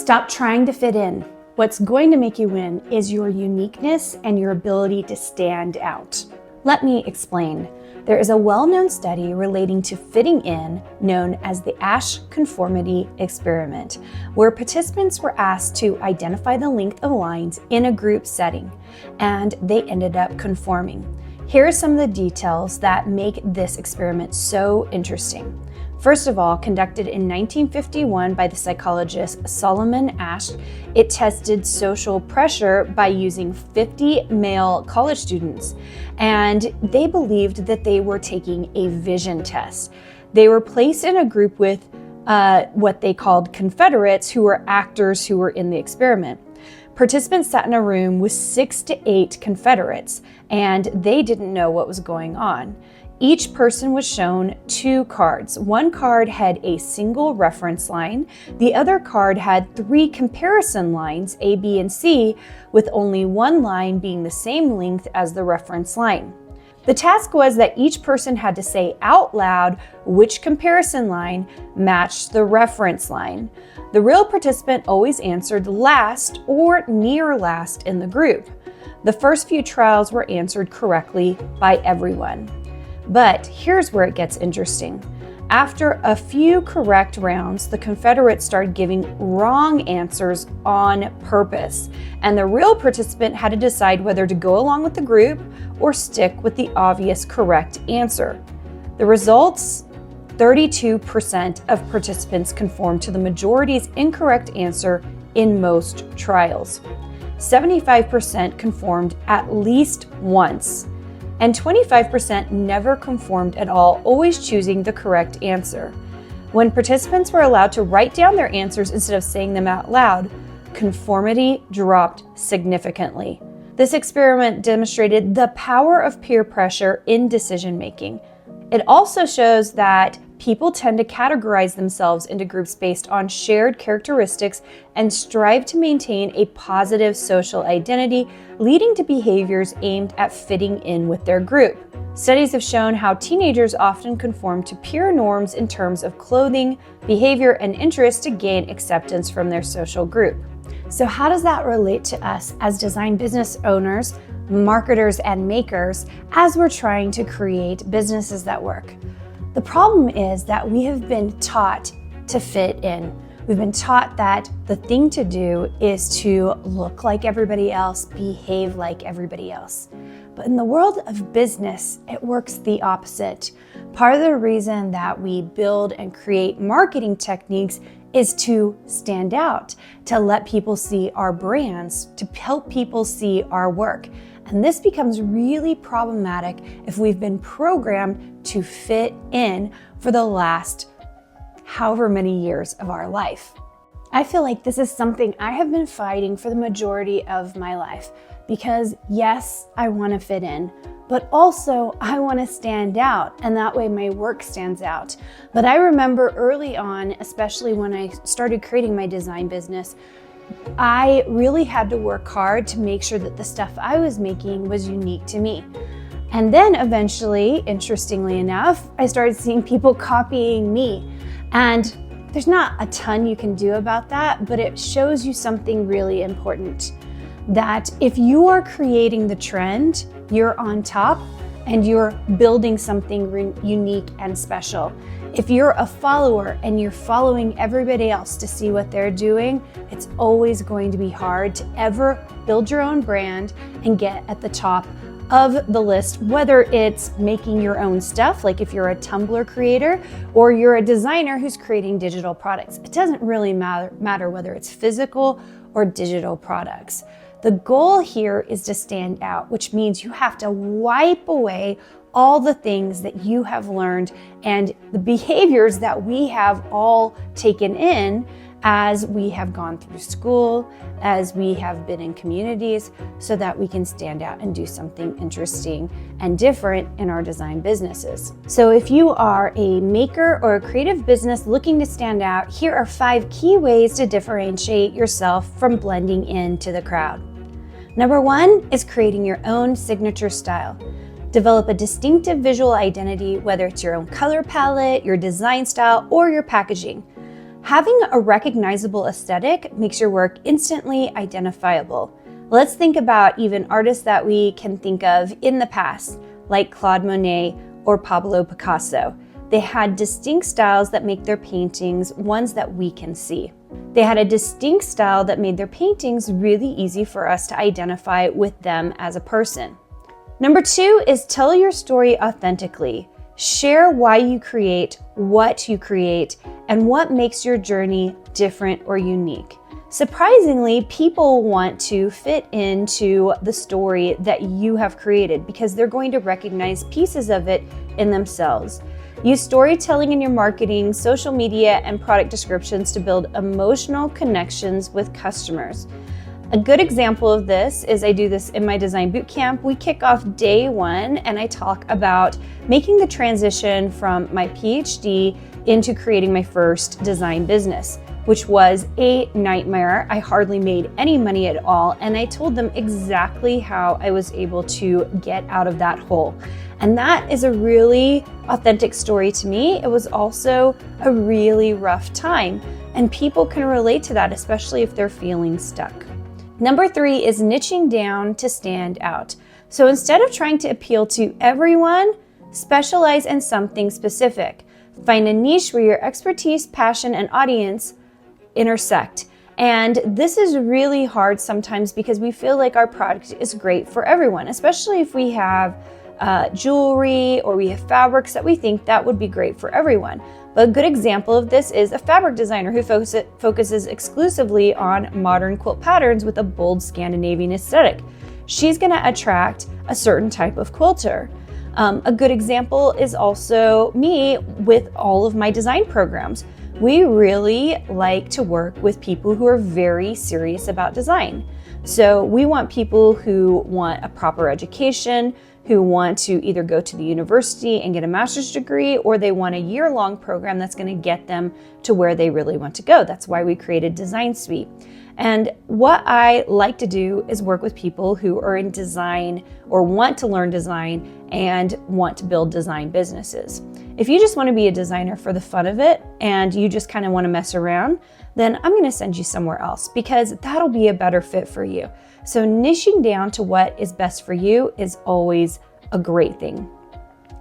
Stop trying to fit in. What's going to make you win is your uniqueness and your ability to stand out. Let me explain. There is a well-known study relating to fitting in known as the Asch conformity experiment, where participants were asked to identify the length of lines in a group setting, and they ended up conforming. Here are some of the details that make this experiment so interesting. First of all, conducted in 1951 by the psychologist Solomon Asch, it tested social pressure by using 50 male college students, and they believed that they were taking a vision test. They were placed in a group with what they called Confederates, who were actors who were in the experiment. Participants sat in a room with 6 to 8 Confederates, and they didn't know what was going on. Each person was shown 2 cards. One card had a single reference line. The other card had 3 comparison lines, A, B, and C, with only one line being the same length as the reference line. The task was that each person had to say out loud which comparison line matched the reference line. The real participant always answered last or near last in the group. The first few trials were answered correctly by everyone. But here's where it gets interesting. After a few correct rounds, the Confederates started giving wrong answers on purpose, and the real participant had to decide whether to go along with the group or stick with the obvious correct answer. The results: 32% of participants conformed to the majority's incorrect answer in most trials. 75% conformed at least once, and 25% never conformed at all, always choosing the correct answer. When participants were allowed to write down their answers instead of saying them out loud, conformity dropped significantly. This experiment demonstrated the power of peer pressure in decision making. It also shows that people tend to categorize themselves into groups based on shared characteristics and strive to maintain a positive social identity, leading to behaviors aimed at fitting in with their group. Studies have shown how teenagers often conform to peer norms in terms of clothing, behavior, and interests to gain acceptance from their social group. So how does that relate to us as design business owners, marketers, and makers as we're trying to create businesses that work? The problem is that we have been taught to fit in. We've been taught that the thing to do is to look like everybody else, behave like everybody else. But in the world of business, it works the opposite. Part of the reason that we build and create marketing techniques is to stand out, to let people see our brands, to help people see our work. And this becomes really problematic if we've been programmed to fit in for the last however many years of our life. I feel like this is something I have been fighting for the majority of my life, because yes, I want to fit in, but also I want to stand out, and that way my work stands out. But I remember early on, especially when I started creating my design business, I really had to work hard to make sure that the stuff I was making was unique to me. And then eventually, interestingly enough, I started seeing people copying me. And there's not a ton you can do about that, but it shows you something really important. That if you are creating the trend, you're on top and you're building something unique and special. If you're a follower and you're following everybody else to see what they're doing, it's always going to be hard to ever build your own brand and get at the top of the list, whether it's making your own stuff, like if you're a Tumblr creator, or you're a designer who's creating digital products. It doesn't really matter whether it's physical or digital products. The goal here is to stand out, which means you have to wipe away all the things that you have learned and the behaviors that we have all taken in as we have gone through school, as we have been in communities, so that we can stand out and do something interesting and different in our design businesses. So if you are a maker or a creative business looking to stand out, here are 5 key ways to differentiate yourself from blending into the crowd. Number 1 is creating your own signature style. Develop a distinctive visual identity, whether it's your own color palette, your design style, or your packaging. Having a recognizable aesthetic makes your work instantly identifiable. Let's think about even artists that we can think of in the past, like Claude Monet or Pablo Picasso. They had distinct styles that make their paintings ones that we can see. They had a distinct style that made their paintings really easy for us to identify with them as a person. Number 2 is tell your story authentically. Share why you create, what you create, and what makes your journey different or unique. Surprisingly, people want to fit into the story that you have created because they're going to recognize pieces of it in themselves. Use storytelling in your marketing, social media, and product descriptions to build emotional connections with customers. A good example of this is I do this in my design bootcamp. We kick off day 1 and I talk about making the transition from my PhD into creating my first design business, which was a nightmare. I hardly made any money at all, and I told them exactly how I was able to get out of that hole. And that is a really authentic story to me. It was also a really rough time, and people can relate to that, especially if they're feeling stuck. Number 3 is niching down to stand out. So instead of trying to appeal to everyone, specialize in something specific. Find a niche where your expertise, passion, and audience intersect. And this is really hard sometimes because we feel like our product is great for everyone, especially if we have jewelry or we have fabrics that we think that would be great for everyone. But a good example of this is a fabric designer who focuses exclusively on modern quilt patterns with a bold Scandinavian aesthetic. She's going to attract a certain type of quilter. A good example is also me with all of my design programs. We really like to work with people who are very serious about design. So we want people who want a proper education, who want to either go to the university and get a master's degree, or they want a year-long program that's going to get them to where they really want to go. That's why we created Design Suite. And what I like to do is work with people who are in design or want to learn design and want to build design businesses. If you just want to be a designer for the fun of it and you just kind of want to mess around, then I'm going to send you somewhere else because that'll be a better fit for you. So niching down to what is best for you is always a great thing.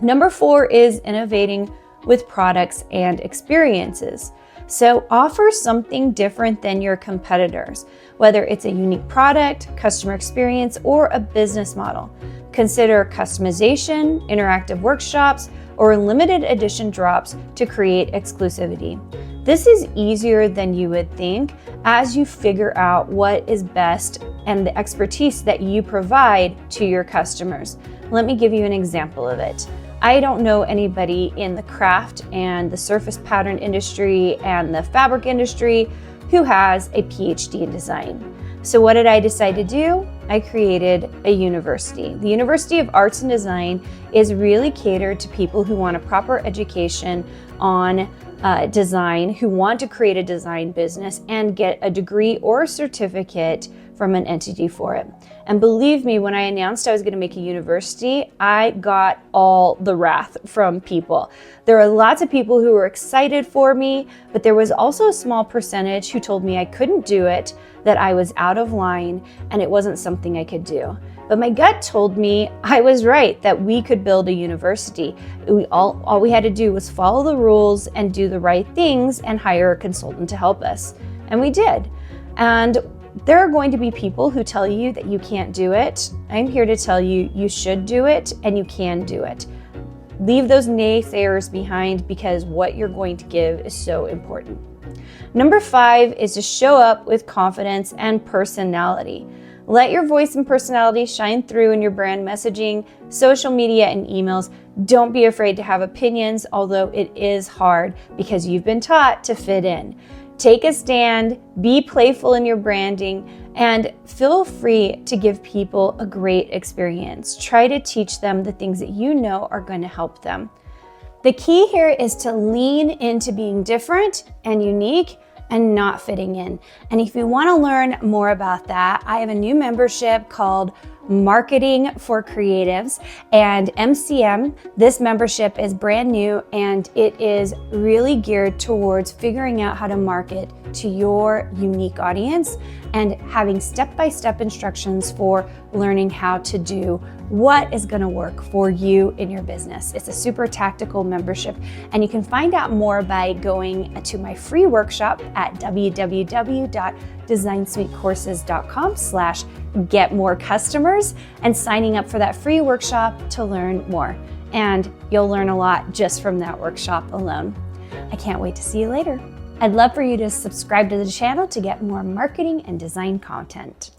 Number 4 is innovating with products and experiences. So offer something different than your competitors, whether it's a unique product, customer experience, or a business model. Consider customization, interactive workshops, or limited edition drops to create exclusivity. This is easier than you would think as you figure out what is best and the expertise that you provide to your customers. Let me give you an example of it. I don't know anybody in the craft and the surface pattern industry and the fabric industry who has a PhD in design. So what did I decide to do? I created a university. The University of Arts and Design is really catered to people who want a proper education on design, who want to create a design business and get a degree or a certificate from an entity for it. And believe me, when I announced I was going to make a university, I got all the wrath from people. There are lots of people who were excited for me, but there was also a small percentage who told me I couldn't do it, that I was out of line, and it wasn't something I could do. But my gut told me I was right, that we could build a university. All we had to do was follow the rules and do the right things and hire a consultant to help us. And we did. And there are going to be people who tell you that you can't do it. I'm here to tell you you should do it and you can do it. Leave those naysayers behind because what you're going to give is so important. Number 5 is to show up with confidence and personality. Let your voice and personality shine through in your brand messaging, social media, and emails. Don't be afraid to have opinions, although it is hard because you've been taught to fit in. Take a stand, be playful in your branding, and feel free to give people a great experience. Try to teach them the things that you know are going to help them. The key here is to lean into being different and unique and not fitting in. And if you want to learn more about that, I have a new membership called Marketing for Creatives. And MCM, this membership is brand new and it is really geared towards figuring out how to market to your unique audience and having step-by-step instructions for learning how to do what is going to work for you in your business. It's a super tactical membership, and you can find out more by going to my free workshop at www.designsuitecourses.com/getmorecustomers and signing up for that free workshop to learn more. And you'll learn a lot just from that workshop alone. I can't wait to see you later. I'd love for you to subscribe to the channel to get more marketing and design content.